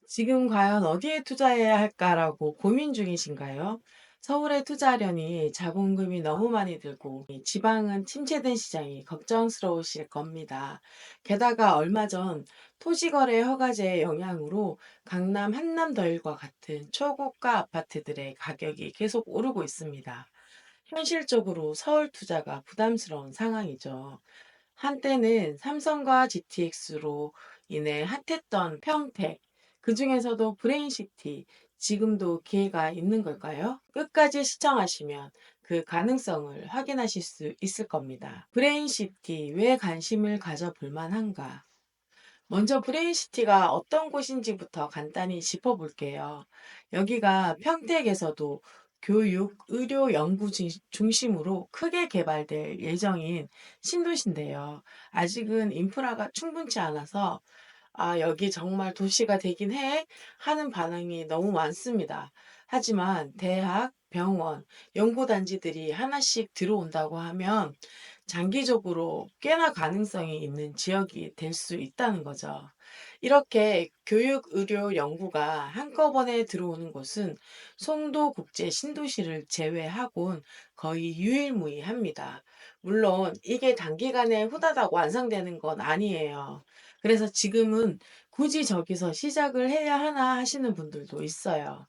지금 과연 어디에 투자해야 할까라고 고민 중이신가요? 서울에 투자하려니 자본금이 너무 많이 들고 이 지방은 침체된 시장이 걱정스러우실 겁니다. 게다가 얼마 전 토지거래 허가제의 영향으로 강남 한남더일과 같은 초고가 아파트들의 가격이 계속 오르고 있습니다. 현실적으로 서울 투자가 부담스러운 상황이죠. 한때는 삼성과 GTX로 인해 핫했던 평택, 그 중에서도 브레인시티, 지금도 기회가 있는 걸까요? 끝까지 시청하시면 그 가능성을 확인하실 수 있을 겁니다. 브레인시티, 왜 관심을 가져볼 만한가? 먼저 브레인시티가 어떤 곳인지부터 간단히 짚어볼게요. 여기가 평택에서도 교육, 의료, 연구 중심으로 크게 개발될 예정인 신도시인데요. 아직은 인프라가 충분치 않아서 여기 정말 도시가 되긴 해 하는 반응이 너무 많습니다. 하지만 대학, 병원, 연구단지들이 하나씩 들어온다고 하면 장기적으로 꽤나 가능성이 있는 지역이 될 수 있다는 거죠. 이렇게 교육, 의료, 연구가 한꺼번에 들어오는 곳은 송도 국제 신도시를 제외하곤 거의 유일무이합니다. 물론 이게 단기간에 후다닥 완성되는 건 아니에요. 그래서 지금은 굳이 저기서 시작을 해야 하나 하시는 분들도 있어요.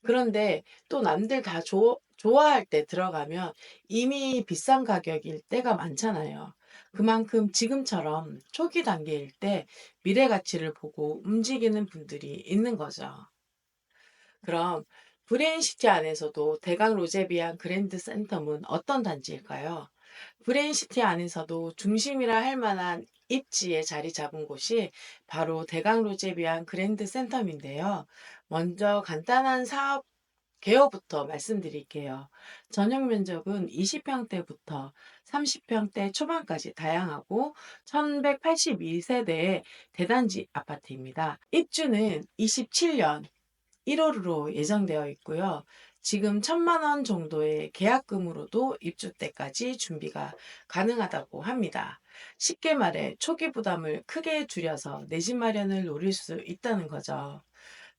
그런데 또 남들 다 좋아할 때 들어가면 이미 비싼 가격일 때가 많잖아요. 그만큼 지금처럼 초기 단계일 때 미래 가치를 보고 움직이는 분들이 있는 거죠. 그럼 브레인시티 안에서도 대강 로제비안 그랜드 센텀은 어떤 단지일까요? 브레인시티 안에서도 중심이라 할 만한 입지에 자리 잡은 곳이 바로 대강 로제비안 그랜드 센텀인데요. 먼저 간단한 사업 개요부터 말씀드릴게요. 전용 면적은 20평대부터 30평대 초반까지 다양하고 1182세대의 대단지 아파트입니다. 입주는 27년 1월로 예정되어 있고요. 지금 1,000만 원 정도의 계약금으로도 입주 때까지 준비가 가능하다고 합니다. 쉽게 말해 초기 부담을 크게 줄여서 내 집 마련을 노릴 수 있다는 거죠.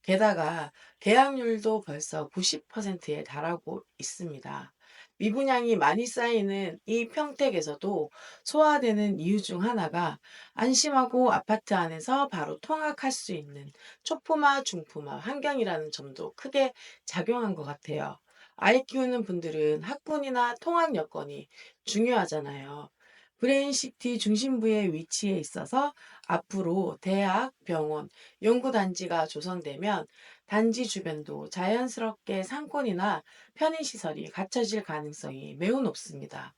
게다가 계약률도 벌써 90%에 달하고 있습니다. 미분양이 많이 쌓이는 이 평택에서도 소화되는 이유 중 하나가 안심하고 아파트 안에서 바로 통학할 수 있는 초품화, 중품화 환경이라는 점도 크게 작용한 것 같아요. 아이 키우는 분들은 학군이나 통학 여건이 중요하잖아요. 브레인시티 중심부에 위치해 있어서 앞으로 대학, 병원, 연구단지가 조성되면 단지 주변도 자연스럽게 상권이나 편의시설이 갖춰질 가능성이 매우 높습니다.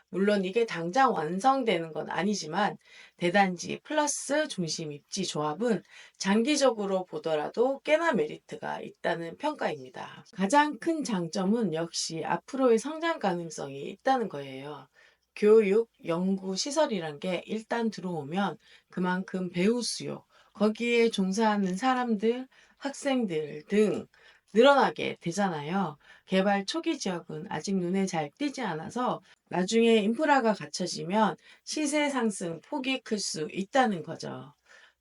물론 이게 당장 완성되는 건 아니지만 대단지 플러스 중심 입지 조합은 장기적으로 보더라도 꽤나 메리트가 있다는 평가입니다. 가장 큰 장점은 역시 앞으로의 성장 가능성이 있다는 거예요. 교육, 연구 시설이란 게 일단 들어오면 그만큼 배우 수요, 거기에 종사하는 사람들, 학생들 등 늘어나게 되잖아요. 개발 초기 지역은 아직 눈에 잘 띄지 않아서 나중에 인프라가 갖춰지면 시세 상승 폭이 클 수 있다는 거죠.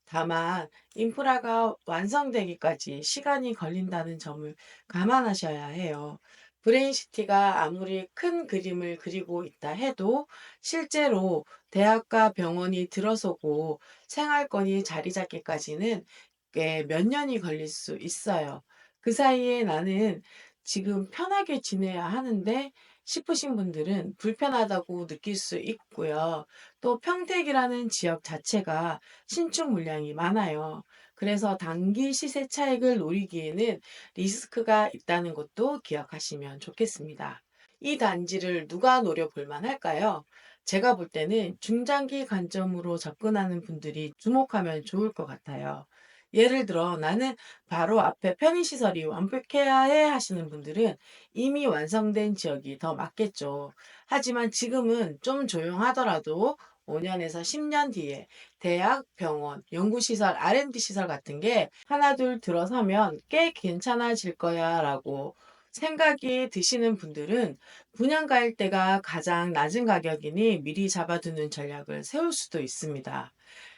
다만 인프라가 완성되기까지 시간이 걸린다는 점을 감안하셔야 해요. 브레인시티가 아무리 큰 그림을 그리고 있다 해도 실제로 대학과 병원이 들어서고 생활권이 자리 잡기까지는 꽤 몇 년이 걸릴 수 있어요. 그 사이에 나는 지금 편하게 지내야 하는데 싶으신 분들은 불편하다고 느낄 수 있고요. 또 평택이라는 지역 자체가 신축 물량이 많아요. 그래서 단기 시세 차익을 노리기에는 리스크가 있다는 것도 기억하시면 좋겠습니다. 이 단지를 누가 노려볼 만할까요? 제가 볼 때는 중장기 관점으로 접근하는 분들이 주목하면 좋을 것 같아요. 예를 들어 나는 바로 앞에 편의시설이 완벽해야 해 하시는 분들은 이미 완성된 지역이 더 맞겠죠. 하지만 지금은 좀 조용하더라도 5년에서 10년 뒤에 대학, 병원, 연구시설, R&D 시설 같은 게 하나둘 들어서면 꽤 괜찮아질 거야 라고 생각이 드시는 분들은 분양가일 때가 가장 낮은 가격이니 미리 잡아두는 전략을 세울 수도 있습니다.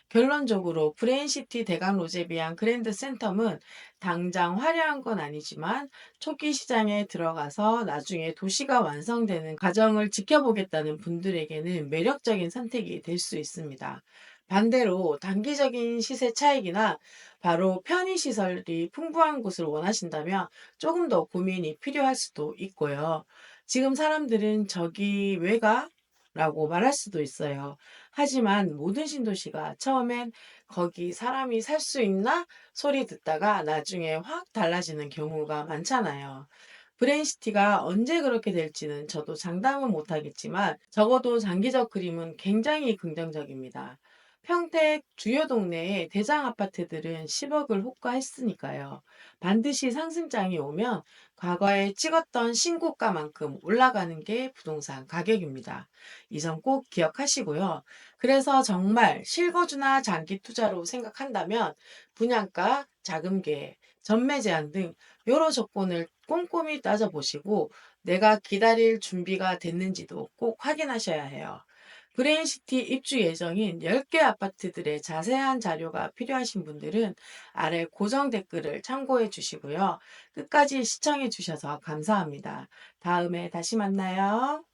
결론적으로 브레인시티 대강 로제비앙 그랜드 센텀은 당장 화려한 건 아니지만 초기 시장에 들어가서 나중에 도시가 완성되는 과정을 지켜보겠다는 분들에게는 매력적인 선택이 될 수 있습니다. 반대로 단기적인 시세 차익이나 바로 편의시설이 풍부한 곳을 원하신다면 조금 더 고민이 필요할 수도 있고요. 지금 사람들은 "저기 왜 가?" 라고 말할 수도 있어요. 하지만 모든 신도시가 처음엔 "거기 사람이 살 수 있나?" 소리 듣다가 나중에 확 달라지는 경우가 많잖아요. 브레인시티가 언제 그렇게 될지는 저도 장담은 못하겠지만 적어도 장기적 그림은 굉장히 긍정적입니다. 평택 주요 동네의 대장 아파트들은 10억을 호가했으니까요. 반드시 상승장이 오면 과거에 찍었던 신고가만큼 올라가는 게 부동산 가격입니다. 이 점 꼭 기억하시고요. 그래서 정말 실거주나 장기 투자로 생각한다면 분양가, 자금 계획, 전매 제한 등 여러 조건을 꼼꼼히 따져보시고 내가 기다릴 준비가 됐는지도 꼭 확인하셔야 해요. 브레인시티 입주 예정인 10개 아파트들의 자세한 자료가 필요하신 분들은 아래 고정 댓글을 참고해 주시고요. 끝까지 시청해 주셔서 감사합니다. 다음에 다시 만나요.